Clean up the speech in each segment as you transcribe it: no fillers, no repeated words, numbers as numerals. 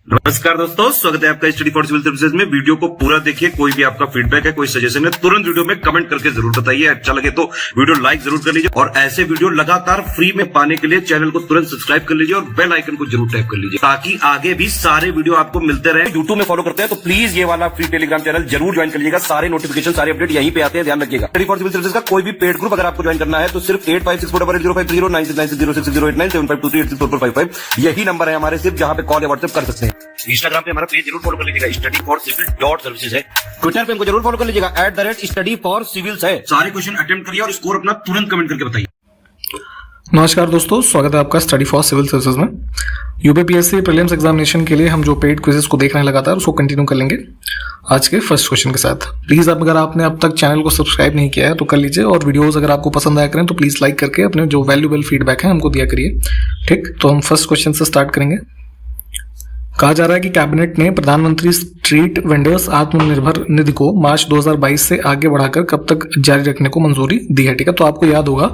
नमस्कार दोस्तों, स्वागत है आपका स्टडी फॉर सिविल सर्विसेज में। वीडियो को पूरा देखिए। कोई भी आपका फीडबैक है, कोई सजेशन है, तुरंत वीडियो में कमेंट करके जरूर बताइए। अच्छा लगे तो वीडियो लाइक जरूर कर लीजिए और ऐसे वीडियो लगातार फ्री में पाने के लिए चैनल को तुरंत सब्सक्राइब कर लीजिए और बेल आइकन को जरूर टैप कर लीजिए ताकि आगे भी सारे वीडियो आपको मिलते रहे। यूट्यूब में फॉलो करते हैं तो प्लीज ये वाला फ्री टेलीग्राम चैनल जरूर ज्वाइन कर लीजिएगा। सारे नोटिफिकेशन, सारे अपडेट यहीं पे आते हैं, ध्यान रखिएगा। स्टडी फॉर सिविल सर्विसेज का कोई भी पेड ग्रुप अगर आपको ज्वाइन करना है तो सिर्फ 856480969069708523864455 यही नंबर है हमारे, सिर्फ जहां पे कॉल या व्हाट्सएप कर सकते हैं। इंस्टाग्राम पे हमारा पेज जरूर फॉलो कर लीजिएगा, स्टडी फॉर सिविल .सर्विसेज है। ट्विटर पे हमको जरूर फॉलो कर लीजिएगा, @study for civils है। सारे क्वेश्चन अटेम्प्ट करिए और स्कोर अपना तुरंत कमेंट करके बताइए। नमस्कार दोस्तों, स्वागत है आपका स्टडी फॉर सिविल सर्विसेज में। यूपीपीएससी प्रीलिम्स एग्जामिनेशन के लिए हम जो पेड क्विजेस को देख रहे हैं लगातार, उसको कंटिन्यू कर लेंगे आज के फर्स्ट क्वेश्चन के साथ। प्लीज अगर आपने अब तक चैनल को सब्सक्राइब नहीं किया है तो कर लीजिए और वीडियोस अगर आपको पसंद आया करें तो प्लीज लाइक करके अपने जो वैल्यूएबल फीडबैक है हमको दिया करिए। ठीक, तो हम फर्स्ट क्वेश्चन से स्टार्ट करेंगे। कहा जा रहा है कि कैबिनेट ने प्रधानमंत्री स्ट्रीट वेंडर्स आत्मनिर्भर निधि को मार्च 2022 से आगे बढ़ाकर कब तक जारी रखने को मंजूरी दी है। ठीक है, तो आपको याद होगा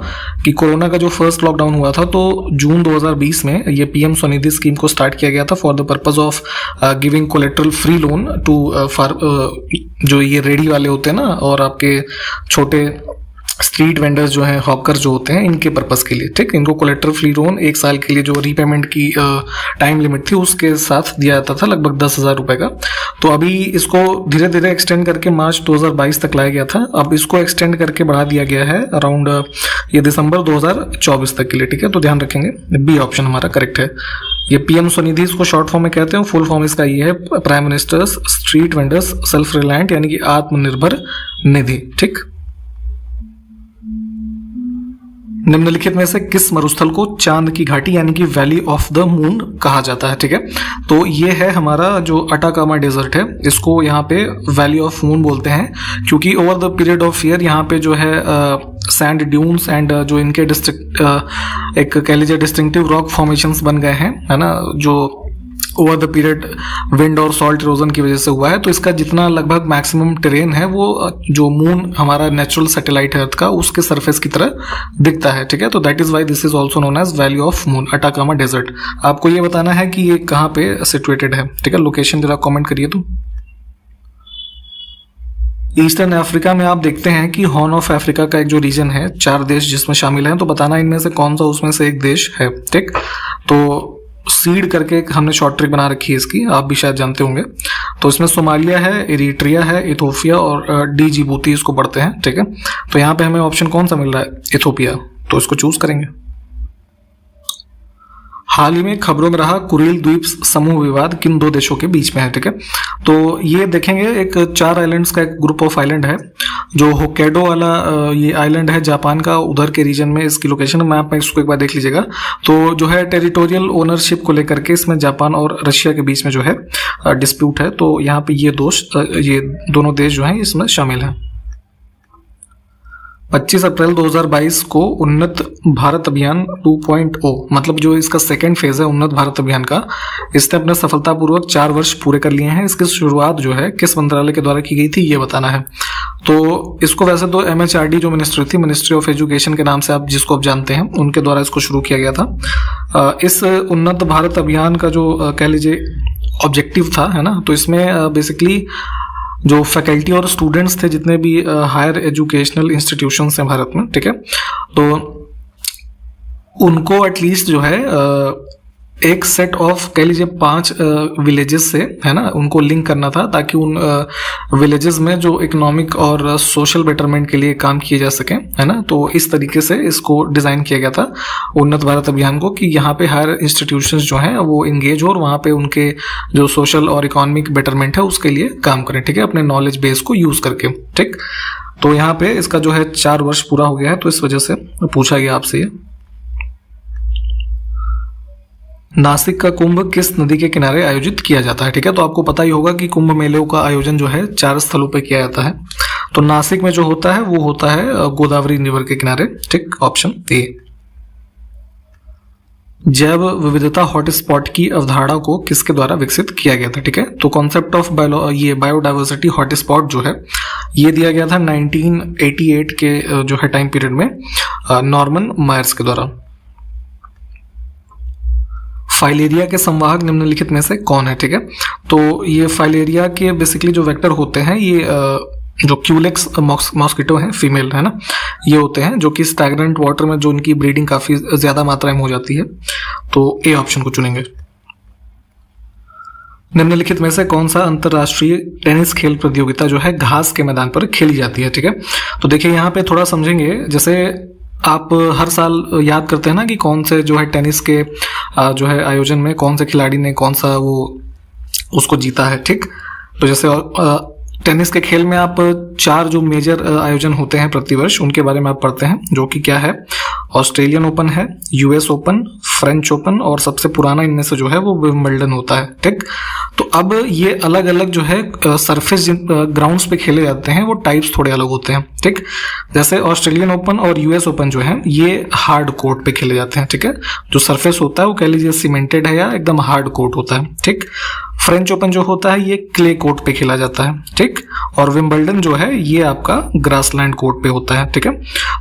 कि कोरोना का जो फर्स्ट लॉकडाउन हुआ था तो जून 2020 में ये पीएम स्वनिधि स्कीम को स्टार्ट किया गया था for the purpose of giving collateral free loan to जो ये रेडी वाले होते हैं ना, और आपके छोटे स्ट्रीट वेंडर्स जो हैं, हॉकर जो होते हैं, इनके पर्पस के लिए। ठीक, इनको कोलेट्रल फ्री लोन 1 साल के लिए जो रीपेमेंट की टाइम लिमिट थी उसके साथ दिया जाता था, लगभग 10,000 रुपए का। तो अभी इसको धीरे धीरे एक्सटेंड करके मार्च 2022 तक लाया गया था। अब इसको एक्सटेंड करके बढ़ा दिया गया है अराउंड ये दिसंबर 2024 तक के लिए। ठीक है, तो ध्यान रखेंगे, बी ऑप्शन हमारा करेक्ट है। ये पीएम स्वनिधि इसको शॉर्ट फॉर्म में कहते हैं, फुल फॉर्म इसका ये है prime ministers street vendors self reliant यानी कि आत्मनिर्भर निधि। ठीक, निम्नलिखित में से किस मरुस्थल को चांद की घाटी यानी कि वैली ऑफ द मून कहा जाता है। ठीक है, तो ये है हमारा जो अटाकामा डेजर्ट है, इसको यहाँ पे वैली ऑफ मून बोलते हैं क्योंकि over the period of year यहाँ पे जो है सैंड ड्यून्स एंड जो इनके डिस्ट्रिक्ट एक कह लीजिए डिस्टिंक्टिव रॉक फॉर्मेशंस बन गए हैं, है ना, जो ओवर द पीरियड विंड और सॉल्ट इरोजन की वजह से हुआ है। तो इसका जितना लगभग मैक्सिमम टेरेन है वो जो मून हमारा नेचुरल सैटेलाइट है अर्थ का, उसके सरफेस की तरह दिखता है। ठीक है, तो that is why this is also known as valley of moon, Atacama desert. आपको ये बताना है कि ये कहाँ पे सिचुएटेड है। ठीक है, लोकेशन जरा कमेंट करिए। तो ईस्टर्न अफ्रीका में आप देखते हैं कि हॉर्न ऑफ अफ्रीका का एक जो रीजन है, 4 देश जिसमें शामिल हैं, तो बताना इनमें से कौन सा उसमें से एक देश है। ठीक, तो सीड करके हमने शॉर्ट ट्रिक बना रखी है इसकी, आप भी शायद जानते होंगे। तो इसमें सोमालिया है, इरिट्रिया है, इथोपिया और डी जिबूती इसको पढ़ते हैं। ठीक है, तो यहाँ पे हमें ऑप्शन कौन सा मिल रहा है, इथोपिया, तो इसको चूज करेंगे। हाल ही में खबरों में रहा कुरिल द्वीप समूह विवाद किन 2 देशों के बीच में है। ठीक है, तो ये देखेंगे एक 4 आइलैंड्स का एक ग्रुप ऑफ आइलैंड है। जो होक्काइडो वाला ये आइलैंड है जापान का, उधर के रीजन में इसकी लोकेशन, मैप में इसको एक बार देख लीजिएगा। तो जो है टेरिटोरियल ओनरशिप को लेकर के इसमें जापान और रशिया के बीच में जो है डिस्प्यूट है। तो यहाँ पे ये दोनों देश जो हैं इसमें शामिल हैं। 25 अप्रैल 2022 को उन्नत भारत अभियान 2.0 मतलब जो इसका सेकेंड फेज है उन्नत भारत अभियान का, इसने अपने सफलतापूर्वक 4 वर्ष पूरे कर लिए हैं। इसकी शुरुआत जो है किस मंत्रालय के द्वारा की गई थी ये बताना है। तो इसको वैसे तो MHRD जो मिनिस्ट्री थी, मिनिस्ट्री ऑफ एजुकेशन के नाम से आप जिसको आप जानते हैं, उनके द्वारा इसको शुरू किया गया था। इस उन्नत भारत अभियान का जो कह लीजिए ऑब्जेक्टिव था, है ना, तो इसमें बेसिकली जो फैकल्टी और स्टूडेंट्स थे जितने भी हायर एजुकेशनल इंस्टीट्यूशंस हैं भारत में, ठीक है, तो उनको एटलीस्ट जो है एक सेट ऑफ कह लीजिए 5 विलेजेस से, है ना, उनको लिंक करना था ताकि उन विलेजेस में जो इकोनॉमिक और सोशल बेटरमेंट के लिए काम किए जा सके, है ना। तो इस तरीके से इसको डिजाइन किया गया था उन्नत भारत अभियान को कि यहाँ पे हायर इंस्टीट्यूशंस जो हैं वो इंगेज हो और वहाँ पे उनके जो सोशल और इकोनॉमिक बेटरमेंट है उसके लिए काम करें। ठीक है, अपने नॉलेज बेस को यूज करके। ठीक, तो यहाँ पे इसका जो है 4 वर्ष पूरा हो गया है, तो इस वजह से पूछा गया आपसे ये। नासिक का कुंभ किस नदी के किनारे आयोजित किया जाता है। ठीक है, तो आपको पता ही होगा कि कुंभ मेलों का आयोजन जो है 4 स्थलों पर किया जाता है। तो नासिक में जो होता है वो होता है गोदावरी रिवर के किनारे। ठीक, ऑप्शन ए। जैव विविधता हॉटस्पॉट की अवधारणा को किसके द्वारा विकसित किया गया था। ठीक है, तो कॉन्सेप्ट ऑफ बायोडाइवर्सिटी हॉटस्पॉट जो है ये दिया गया था 1988 के जो है टाइम पीरियड में नॉर्मन मायर्स के द्वारा। फाइलेरिया के संवाहक निम्नलिखित में से कौन है? ठीक है, तो ये फाइलेरिया के बेसिकली जो वेक्टर होते हैं ये जो क्यूलेक्स मॉस्किटो हैं, फीमेल है ना, ये होते हैं जो कि स्टैग्नेंट वाटर में जो उनकी ब्रीडिंग काफी ज्यादा मात्रा में हो जाती है। तो ए ऑप्शन को चुनेंगे। निम्नलिखित में से कौन सा अंतरराष्ट्रीय टेनिस खेल प्रतियोगिता जो है घास के मैदान पर खेली जाती है? ठीक है, तो देखिए यहाँ पे थोड़ा समझेंगे। जैसे आप हर साल याद करते हैं ना कि कौन से जो है टेनिस के जो है आयोजन में कौन से खिलाड़ी ने कौन सा वो उसको जीता है। ठीक, तो जैसे टेनिस के खेल में आप 4 जो मेजर आयोजन होते हैं प्रतिवर्ष, उनके बारे में आप पढ़ते हैं, जो कि क्या है? ऑस्ट्रेलियन ओपन है, यूएस ओपन, फ्रेंच ओपन और सबसे पुराना इनमें से जो है वो विंबलडन होता है। ठीक, तो अब ये अलग अलग जो है सरफेस ग्राउंड्स पे खेले जाते हैं, वो टाइप्स थोड़े अलग होते हैं। ठीक, जैसे ऑस्ट्रेलियन ओपन और यूएस ओपन जो है ये हार्ड कोर्ट पे खेले जाते हैं। ठीक है, जो सरफेस होता है वो कह लीजिए सीमेंटेड है या एकदम हार्ड कोर्ट होता है। ठीक, फ्रेंच ओपन जो होता है ये क्ले कोर्ट पे खेला जाता है। ठीक, और विंबलडन जो है ये आपका ग्रासलैंड कोर्ट पे होता है। ठीक है,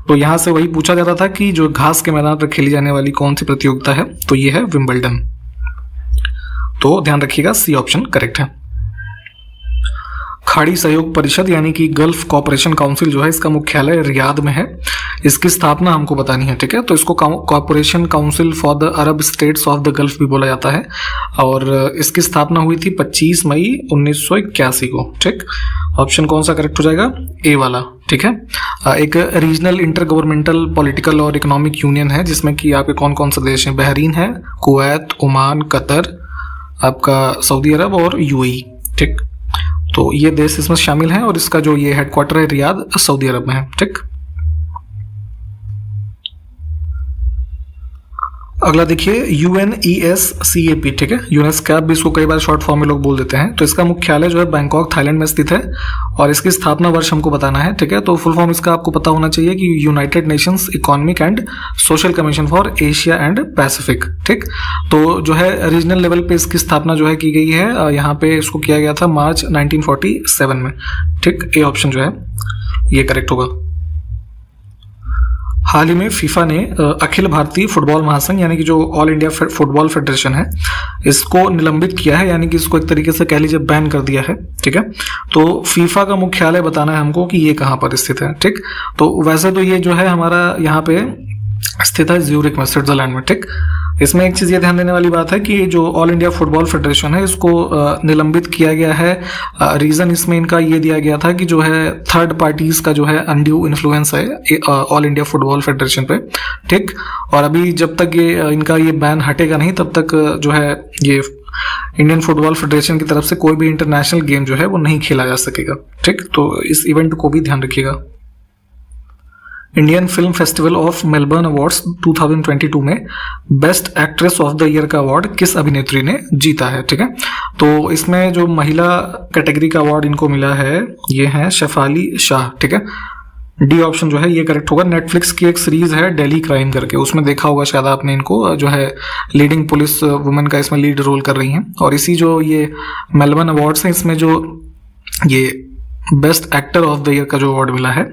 तो यहां से वही पूछा जाता था कि जो घास के मैदान पर खेली जाने वाली कौन सी प्रतियोगिता है, तो ये है विंबलडन। तो ध्यान रखिएगा, सी ऑप्शन करेक्ट है। खाड़ी सहयोग परिषद यानी कि गल्फ कॉपरेशन काउंसिल जो है इसका मुख्यालय रियाद में है। इसकी स्थापना हमको बतानी है। ठीक है, तो इसको cooperation council for the Arab states of the gulf भी बोला जाता है और इसकी स्थापना हुई थी 25 मई 1981 को। ठीक, ऑप्शन कौन सा करेक्ट हो जाएगा? ए वाला। ठीक है, एक रीजनल इंटर गवर्नमेंटल पॉलिटिकल और इकोनॉमिक यूनियन है जिसमें कि आपके कौन कौन से देश हैं? बहरीन है, कुवैत, ओमान, कतर, आपका सऊदी अरब और यूएई। ठीक, तो ये देश इसमें शामिल हैं और इसका जो ये हेडक्वार्टर है रियाद, सऊदी अरब में है। ठीक, अगला देखिए UNESCAP। ठीक है, यूनेस्कैप भी इसको कई बार शॉर्ट फॉर्म में लोग बोल देते हैं। तो इसका मुख्यालय जो है बैंकॉक थाईलैंड में स्थित है और इसकी स्थापना वर्ष हमको बताना है। ठीक है, तो फुल फॉर्म इसका आपको पता होना चाहिए कि United Nations economic and social commission for Asia and Pacific. ठीक, तो जो है रीजनल लेवल पे इसकी स्थापना जो है की गई है, यहाँ पे इसको किया गया था मार्च 1947 में। ठीक, ए ऑप्शन जो है ये करेक्ट होगा। हाल ही में फीफा ने अखिल भारतीय फुटबॉल महासंघ यानी कि जो ऑल इंडिया फुटबॉल फेडरेशन है इसको निलंबित किया है, यानी कि इसको एक तरीके से कह लीजिए बैन कर दिया है। ठीक है, तो फीफा का मुख्यालय बताना है हमको कि ये कहाँ पर स्थित है। ठीक, तो वैसे तो ये जो है हमारा यहाँ पे स्थित है ज्यूरिक में, स्विट्जरलैंड में। ठीक, इसमें एक चीज ये ध्यान देने वाली बात है कि जो ऑल इंडिया फुटबॉल फेडरेशन है इसको निलंबित किया गया है। रीजन इसमें इनका ये दिया गया था कि जो है थर्ड पार्टीज का जो है अनड्यू इन्फ्लुएंस है ऑल इंडिया फुटबॉल फेडरेशन पे। ठीक, और अभी जब तक ये इनका ये बैन हटेगा नहीं तब तक जो है ये इंडियन फुटबॉल फेडरेशन की तरफ से कोई भी इंटरनेशनल गेम जो है वो नहीं खेला जा सकेगा। ठीक, तो इस इवेंट को भी ध्यान रखिएगा। Indian film festival of Melbourne awards 2022 में best actress of the year का अवार्ड किस अभिनेत्री ने जीता है? ठीक है, तो इसमें जो महिला कैटेगरी का अवार्ड इनको मिला है ये है शेफाली शाह। ठीक है, डी ऑप्शन जो है ये करेक्ट होगा। नेटफ्लिक्स की एक सीरीज है डेली क्राइम करके, उसमें देखा होगा शायद आपने इनको, जो है लीडिंग पुलिस वुमेन का इसमें लीड रोल कर रही हैं। और इसी जो ये मेलबर्न अवार्ड्स हैं इसमें जो ये best actor of the year का जो अवार्ड मिला है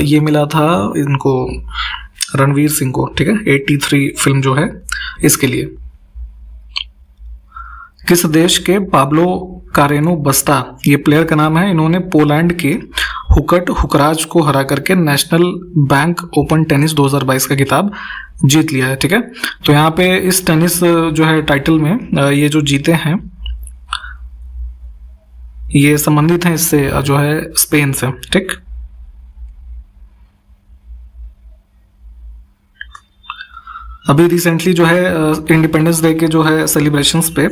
ये मिला था इनको रणवीर सिंह को। ठीक है, 83 फिल्म जो है इसके लिए। किस देश के पाब्लो कारेनो बस्ता ये प्लेयर का नाम है, इन्होंने पोलैंड के हुकट हुकराज को हरा करके नेशनल बैंक ओपन टेनिस 2022 का खिताब जीत लिया है। ठीक है, तो यहाँ पे इस टेनिस जो है टाइटल में ये जो जीते हैं ये संबंधित हैं इससे जो है स्पेन से। ठीक, अभी रिसेंटली जो है इंडिपेंडेंस डे के जो है सेलिब्रेशंस पे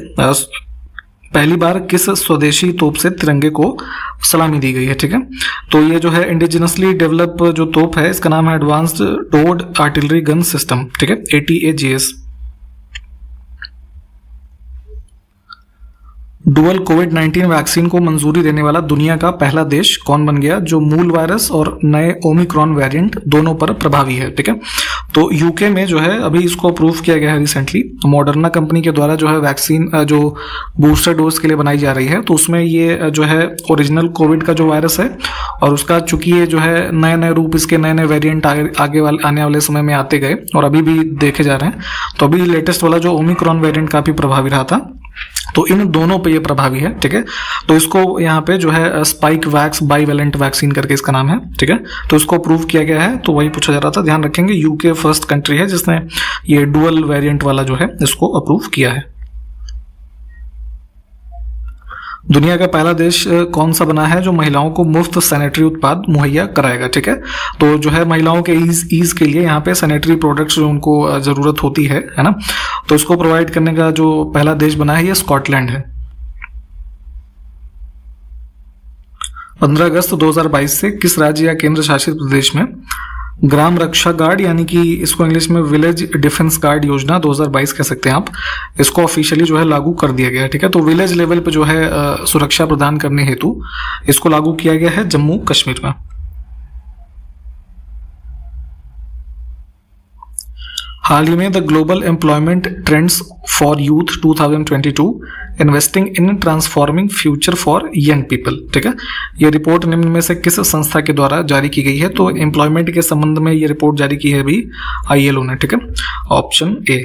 पहली बार किस स्वदेशी तोप से तिरंगे को सलामी दी गई है? ठीक है, तो ये जो है इंडिजिनसली डेवलप जो तोप है इसका नाम है advanced towed artillery gun system. ठीक है, ATAGS। डुअल कोविड-19 वैक्सीन को मंजूरी देने वाला दुनिया का पहला देश कौन बन गया जो मूल वायरस और नए ओमिक्रॉन वेरिएंट दोनों पर प्रभावी है? ठीक है, तो यूके में जो है अभी इसको अप्रूव किया गया है रिसेंटली। मॉडर्ना कंपनी के द्वारा जो है वैक्सीन जो बूस्टर डोज के लिए बनाई जा रही है, तो उसमें ये जो है ओरिजिनल कोविड का जो वायरस है और उसका चूंकि ये जो है नए नए रूप, इसके नए नए वेरिएंट आगे आने वाले समय में आते गए और अभी भी देखे जा रहे हैं। तो अभी लेटेस्ट वाला जो ओमिक्रॉन वेरिएंट काफी प्रभावी रहा था, तो इन दोनों पे ये प्रभावी है, ठीक है। तो इसको यहाँ पे जो है स्पाइक वैक्स बाईवेलेंट वैक्सीन करके इसका नाम है, ठीक है। तो इसको अप्रूव किया गया है, तो वही पूछा जा रहा था। ध्यान रखेंगे यूके फर्स्ट कंट्री है जिसने ये डुअल वेरिएंट वाला जो है इसको अप्रूव किया है। दुनिया का पहला देश कौन सा बना है जो महिलाओं को मुफ्त सैनिटरी उत्पाद मुहैया कराएगा, ठीक है। तो जो है महिलाओं के ईज के लिए यहाँ पे सैनिटरी प्रोडक्ट्स जो उनको जरूरत होती है ना, तो इसको प्रोवाइड करने का जो पहला देश बना है ये स्कॉटलैंड है। 15 अगस्त 2022 से किस राज्य या केंद्र शासित प्रदेश में ग्राम रक्षा गार्ड, यानी कि इसको इंग्लिश में विलेज डिफेंस गार्ड योजना 2022 कह सकते हैं आप, इसको ऑफिशियली जो है लागू कर दिया गया है, ठीक है। तो विलेज लेवल पे जो है सुरक्षा प्रदान करने हेतु इसको लागू किया गया है जम्मू कश्मीर में। हाल ही में the global employment trends for youth 2022 investing in transforming future for young people, ठीक है। ये रिपोर्ट निम्न में से किस संस्था के द्वारा जारी की गई है? तो एम्प्लॉयमेंट के संबंध में ये रिपोर्ट जारी की है अभी ILO ने, ठीक है। Option A.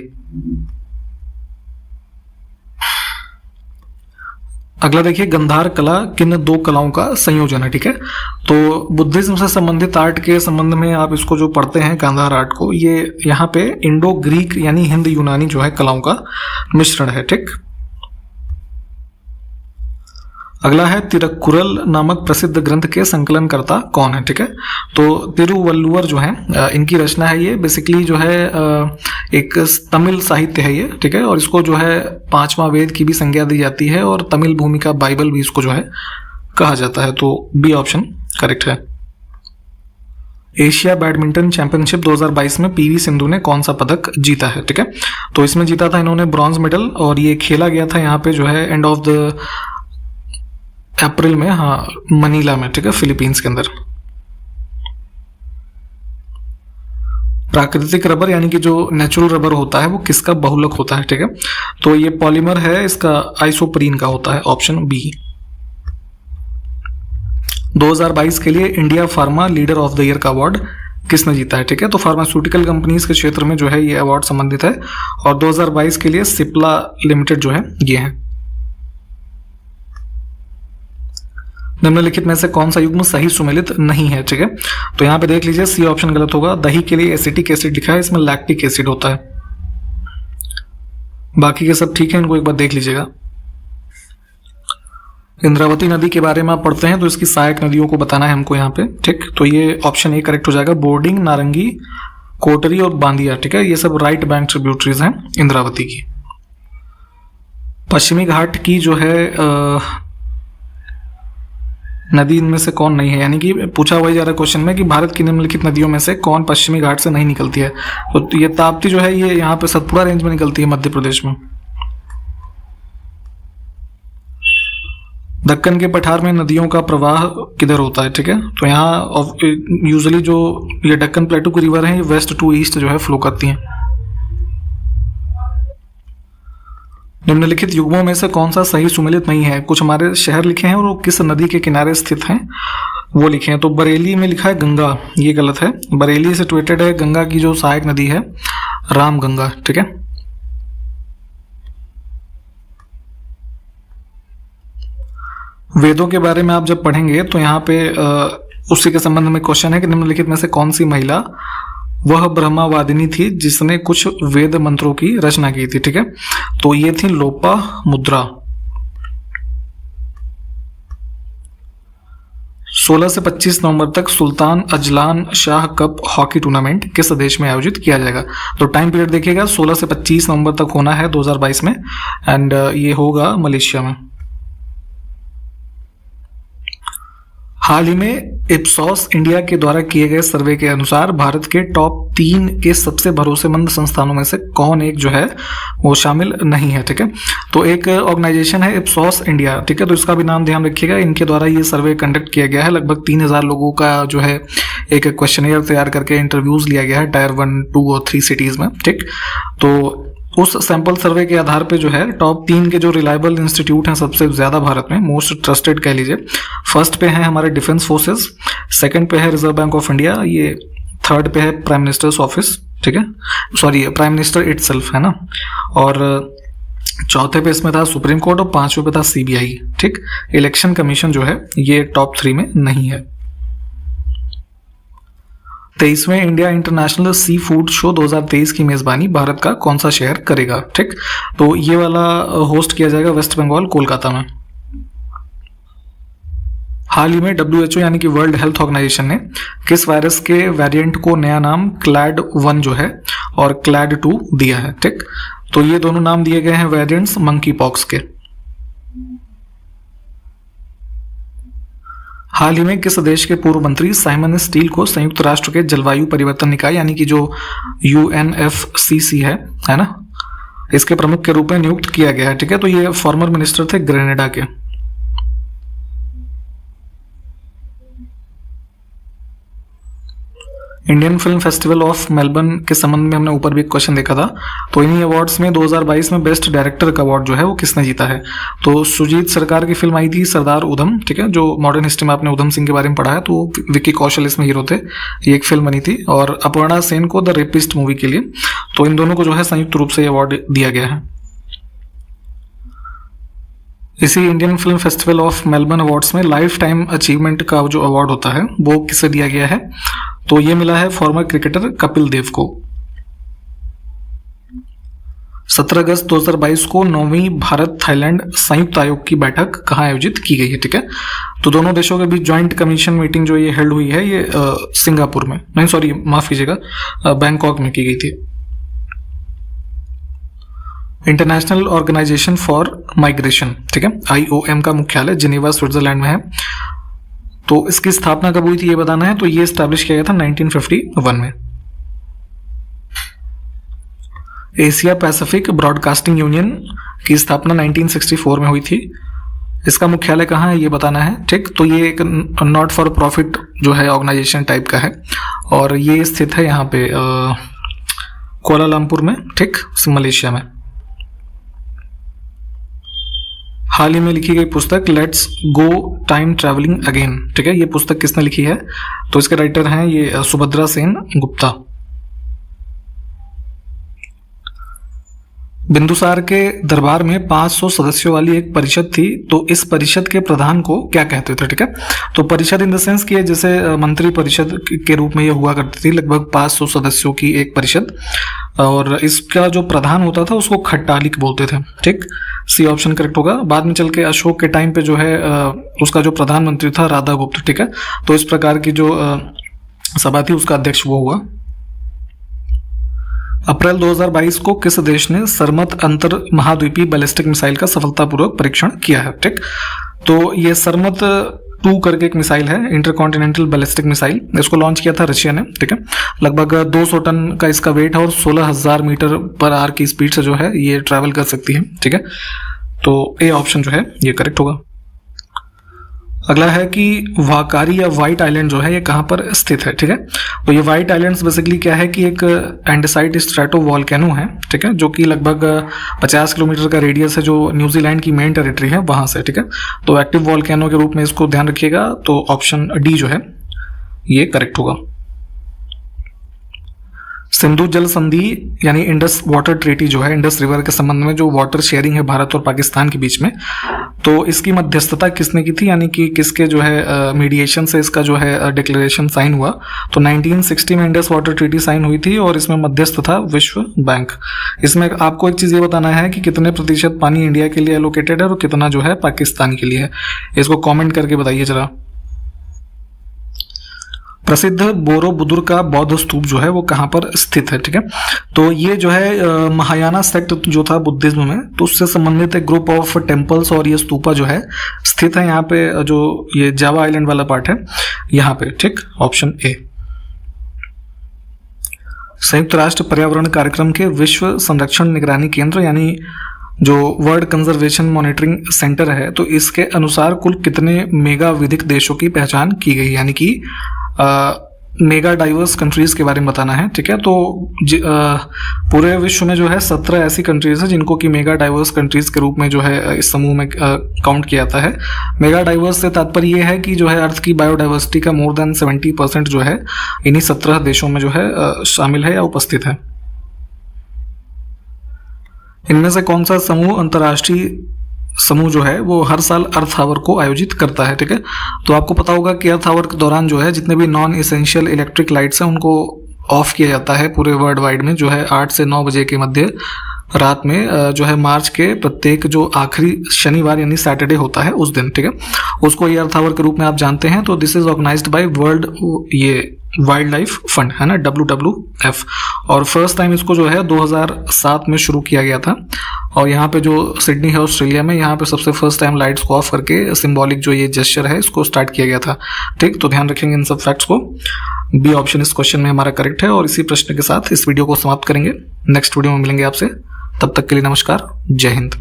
अगला देखिए, गंधार कला किन दो कलाओं का संयोजन है, ठीक है। तो बुद्धिज्म से संबंधित आर्ट के संबंध में आप इसको जो पढ़ते हैं गांधार आर्ट को, ये यहाँ पे इंडो ग्रीक यानी हिंद यूनानी जो है कलाओं का मिश्रण है, ठीक। अगला है, तिरुक्कुरल नामक प्रसिद्ध ग्रंथ के संकलनकर्ता कौन है, ठीक है। तो तिरुवल्लुवर जो है इनकी रचना है, ये बेसिकली जो है एक तमिल साहित्य है ये, ठीक है। और इसको जो है 5वां वेद की भी संज्ञा दी जाती है और तमिल भूमि का बाइबल भी इसको जो है कहा जाता है। तो बी ऑप्शन करेक्ट है। एशिया बैडमिंटन चैंपियनशिप 2022 में PV सिंधु ने कौन सा पदक जीता है, ठीक है। तो इसमें जीता था इन्होंने ब्रॉन्ज मेडल और ये खेला गया था यहाँ पे जो है एंड ऑफ द अप्रैल में, हाँ, मनीला में, ठीक है, फिलीपींस के अंदर। प्राकृतिक रबर यानी कि जो नेचुरल रबर होता है वो किसका बहुलक होता है, ठीक है। तो ये पॉलीमर है, इसका आइसोप्रीन का होता है, ऑप्शन बी। 2022 के लिए India pharma leader of the year का अवार्ड किसने जीता है, ठीक है। तो फार्मास्यूटिकल कंपनीज के क्षेत्र में जो है ये अवार्ड संबंधित है और 2022 के लिए सिप्ला लिमिटेड जो है ये है। निम्नलिखित में से कौन सा युग्म सही सुमेलित नहीं है, ठीक है। तो यहाँ पे देख लीजिए, सी ऑप्शन गलत होगा। दही के लिए एसिटिक एसिड लिखा है, इसमें लैक्टिक एसिड होता है। बाकी के सब ठीक है, इनको एक बार देख लीजिएगा। इंद्रावती नदी के बारे में आप पढ़ते हैं तो इसकी सहायक नदियों को बताना है हमको यहाँ पे, ठीक। तो ये ऑप्शन ए करेक्ट हो जाएगा। बोर्डिंग, नारंगी, कोटरी और बांदिया, ठीक है, ये सब राइट बैंक ट्रिब्यूटरीज हैं इंद्रावती की। पश्चिमी घाट की जो है नदी इनमें से कौन नहीं है, यानी कि पूछा वही जा रहा है क्वेश्चन में कि भारत की निम्नलिखित नदियों में से कौन पश्चिमी घाट से नहीं निकलती है। तो ये ताप्ती जो है ये यहाँ पे सतपुड़ा रेंज में निकलती है मध्य प्रदेश में। दक्कन के पठार में नदियों का प्रवाह किधर होता है, ठीक है। तो यहाँ यूजुअली जो ये डक्कन प्लेटू की रिवर है ये वेस्ट टू ईस्ट जो है फ्लो करती हैं। निम्नलिखित युग्मों में से कौन सा सही सुमेलित नहीं है? कुछ हमारे शहर लिखे हैं और वो किस नदी के किनारे स्थित हैं वो लिखे हैं। तो बरेली में लिखा है गंगा, ये गलत है। बरेली सिचुएटेड है गंगा की जो सहायक नदी है राम गंगा, ठीक है। वेदों के बारे में आप जब पढ़ेंगे तो यहाँ पे उसी के संबंध में क्वेश्चन है कि निम्नलिखित में से कौन सी महिला वह ब्रह्मावादिनी थी जिसने कुछ वेद मंत्रों की रचना की थी, ठीक है। तो ये थी लोपा मुद्रा। 16 से 25 नवंबर तक Sultan Azlan Shah cup hockey tournament किस देश में आयोजित किया जाएगा? तो टाइम पीरियड देखिएगा, 16 से 25 नवंबर तक होना है 2022 में एंड ये होगा मलेशिया में। हाल ही में इप्सॉस इंडिया के द्वारा किए गए सर्वे के अनुसार भारत के टॉप 3 के सबसे भरोसेमंद संस्थानों में से कौन एक जो है वो शामिल नहीं है, ठीक है। तो एक ऑर्गेनाइजेशन है इप्सॉस इंडिया, ठीक है। तो इसका भी नाम ध्यान रखिएगा। इनके द्वारा ये सर्वे कंडक्ट किया गया है। लगभग 3000 लोगों का जो है एक क्वेश्चनियर तैयार करके इंटरव्यूज लिया गया है टायर 1, 2 और 3 सिटीज में, ठीक। तो उस सैंपल सर्वे के आधार पे जो है टॉप 3 के जो रिलायबल इंस्टीट्यूट हैं सबसे ज्यादा भारत में, मोस्ट ट्रस्टेड कह लीजिए, फर्स्ट पे है हमारे डिफेंस फोर्सेस, सेकंड पे है रिजर्व बैंक ऑफ इंडिया, ये थर्ड पे है प्राइम मिनिस्टर्स ऑफिस, ठीक है, सॉरी प्राइम मिनिस्टर इटसेल्फ है ना, और चौथे पे इसमें था सुप्रीम कोर्ट और पांचवें पे था सीबीआई, ठीक। इलेक्शन कमीशन जो है ये टॉप 3 में नहीं है। 23वें India international sea food show 2023 की मेजबानी भारत का कौन सा शहर करेगा, ठीक। तो ये वाला होस्ट किया जाएगा वेस्ट बंगाल, कोलकाता में। हाल ही में WHO यानी कि वर्ल्ड हेल्थ ऑर्गेनाइजेशन ने किस वायरस के वेरिएंट को नया नाम क्लैड 1 जो है और क्लैड 2 दिया है, ठीक। तो ये दोनों नाम दिए गए हैं वेरिएंट्स मंकी पॉक्स के। हाल ही में किस देश के पूर्व मंत्री साइमन स्टील को संयुक्त राष्ट्र के जलवायु परिवर्तन निकाय यानी कि जो UNFCCC है ना, इसके प्रमुख के रूप में नियुक्त किया गया है, ठीक है। तो ये फॉर्मर मिनिस्टर थे ग्रेनेडा के। Indian film festival of Melbourne के संबंध में हमने ऊपर भी एक क्वेश्चन देखा था। तो इन्हीं अवार्ड्स में 2022 में बेस्ट डायरेक्टर का अवार्ड जो है वो किसने जीता है? तो सुजीत सरकार की फिल्म आई थी सरदार उधम, ठीक है, जो मॉडर्न हिस्ट्री में आपने उधम सिंह के बारे में पढ़ा है, तो विक्की कौशल इसमें हीरो थे। ये एक फिल्म बनी थी, और अपर्णा सेन को द रेपिस्ट मूवी के लिए। तो इन दोनों को जो है संयुक्त रूप से ये अवार्ड दिया गया है। इसी Indian film festival of Melbourne awards में लाइफ टाइम अचीवमेंट का जो अवार्ड होता है वो किसे दिया गया है? तो ये मिला है फॉर्मर क्रिकेटर कपिल देव को। 17 अगस्त 2022 को 9वीं भारत थाईलैंड संयुक्त आयोग की बैठक कहाँ आयोजित की गई है, ठीक है। तो दोनों देशों के बीच ज्वाइंट कमीशन मीटिंग जो ये हेल्ड हुई है ये सिंगापुर में, नहीं सॉरी माफ कीजिएगा, बैंकॉक में की गई थी। इंटरनेशनल ऑर्गेनाइजेशन फॉर माइग्रेशन, ठीक है, IOM का मुख्यालय जिनेवा स्विट्जरलैंड में है। तो इसकी स्थापना कब हुई थी ये बताना है। तो ये स्टैब्लिश किया गया था 1951 में। एशिया पैसिफिक ब्रॉडकास्टिंग यूनियन की स्थापना 1964 में हुई थी। इसका मुख्यालय कहाँ है ये बताना है, ठीक। तो ये एक नॉट फॉर प्रॉफिट जो है ऑर्गेनाइजेशन टाइप का है, और ये स्थित है यहाँ पे कोलालमपुर में, ठीक, मलेशिया में। हाल ही में लिखी गई पुस्तक let's go time travelling again, ठीक है, ये पुस्तक किसने लिखी है? तो इसके राइटर हैं ये सुभद्रा सेन गुप्ता। बिंदुसार के दरबार में 500 सदस्यों वाली एक परिषद थी। तो इस परिषद के प्रधान को क्या कहते थे, ठीक है। तो परिषद इन द सेंस की जैसे मंत्री परिषद के रूप में ये हुआ करती थी, लगभग 500 सदस्यों की एक परिषद, और इसका जो प्रधान होता था उसको खट्टालिक बोलते थे, ठीक। सी ऑप्शन करेक्ट होगा। बाद में चल के अशोक के टाइम पे जो है उसका जो प्रधानमंत्री था राधागुप्त, ठीक है। तो इस प्रकार की जो सभा थी उसका अध्यक्ष वो हुआ। अप्रैल 2022 को किस देश ने सरमत अंतर महाद्वीपीय बैलिस्टिक मिसाइल का सफलतापूर्वक परीक्षण किया है, ठीक। तो ये सरमत 2 करके एक मिसाइल है, इंटरकॉन्टिनेंटल बैलिस्टिक मिसाइल। इसको लॉन्च किया था रशिया ने, ठीक है। लगभग 200 टन का इसका वेट है और 16,000 मीटर पर आवर की स्पीड से जो है ये ट्रैवल कर सकती है, ठीक है। तो ए ऑप्शन जो है ये करेक्ट होगा। अगला है कि वाकारी या व्हाइट आइलैंड जो है ये कहाँ पर स्थित है, ठीक है। तो ये व्हाइट आइलैंड्स बेसिकली क्या है कि एक एंडेसाइट स्ट्रेटो वॉल्केनो है, ठीक है, जो कि लगभग 50 किलोमीटर का रेडियस है, जो न्यूजीलैंड की मेन टेरिटरी है वहां से, ठीक है। तो एक्टिव वॉल्केनो के रूप में इसको ध्यान रखिएगा। तो ऑप्शन डी जो है ये करेक्ट होगा। सिंधु जल संधि यानी इंडस वाटर ट्रीटी जो है, इंडस रिवर के संबंध में जो वाटर शेयरिंग है भारत और पाकिस्तान के बीच में, तो इसकी मध्यस्थता किसने की थी, यानी कि किसके जो है मीडिएशन से इसका जो है डिक्लेरेशन साइन हुआ? तो 1960 में इंडस वाटर ट्रीटी साइन हुई थी, और इसमें मध्यस्थ था विश्व बैंक। इसमें आपको एक चीज ये बताना है कि कितने प्रतिशत पानी इंडिया के लिए एलोकेटेड है और कितना जो है पाकिस्तान के लिए है। इसको कॉमेंट करके बताइए जरा। प्रसिद्ध बोरोबुदुर का बौद्ध स्तूप जो है वो कहाँ पर स्थित है, ठीक है। तो ये जो है महायाना सेक्ट जो था बुद्धिज्म में, तो उससे संबंधित एक ग्रुप ऑफ टेम्पल्स और ये स्तूपा जो है स्थित है यहाँ पे, जो ये जावा आइलैंड वाला पार्ट है यहाँ पे, ठीक। Option A. संयुक्त राष्ट्र पर्यावरण कार्यक्रम के विश्व संरक्षण निगरानी केंद्र यानी जो वर्ल्ड कंजर्वेशन मॉनिटरिंग सेंटर है, तो इसके अनुसार कुल कितने मेगा विधिक देशों की पहचान की गई, यानी कि मेगा डाइवर्स कंट्रीज के बारे में बताना है, ठीक है। तो पूरे विश्व में जो है 17 ऐसी कंट्रीज है जिनको कि मेगा डाइवर्स कंट्रीज के रूप में जो है इस समूह में काउंट किया जाता है। मेगा डाइवर्स से तात्पर्य ये है कि जो है अर्थ की बायोडाइवर्सिटी का मोर देन 70% जो है इन्हीं 17 देशों में जो है शामिल है या उपस्थित है। इनमें से कौन सा समूह अंतर्राष्ट्रीय समूह जो है वो हर साल अर्थ आवर को आयोजित करता है, ठीक है। तो आपको पता होगा कि अर्थ आवर के दौरान जो है जितने भी नॉन एसेंशियल इलेक्ट्रिक लाइट्स हैं उनको ऑफ किया जाता है पूरे वर्ल्ड वाइड में, जो है 8 से 9 बजे के मध्य रात में जो है मार्च के प्रत्येक जो आखिरी शनिवार यानी सैटरडे होता है उस दिन, ठीक है, उसको ये अर्थ आवर के रूप में आप जानते हैं। तो this is organized by world ये वाइल्ड लाइफ फंड है ना, WWF। और फर्स्ट टाइम इसको जो है 2007 में शुरू किया गया था। और यहाँ पे जो सिडनी है ऑस्ट्रेलिया में, यहाँ पे सबसे फर्स्ट टाइम लाइट्स को ऑफ करके सिंबॉलिक जो ये जेस्चर है इसको स्टार्ट किया गया था, ठीक। तो ध्यान रखेंगे इन सब फैक्ट्स को। बी ऑप्शन इस क्वेश्चन में हमारा करेक्ट है। और इसी प्रश्न के साथ इस वीडियो को समाप्त करेंगे। नेक्स्ट वीडियो में मिलेंगे आपसे, तब तक के लिए नमस्कार, जय हिंद।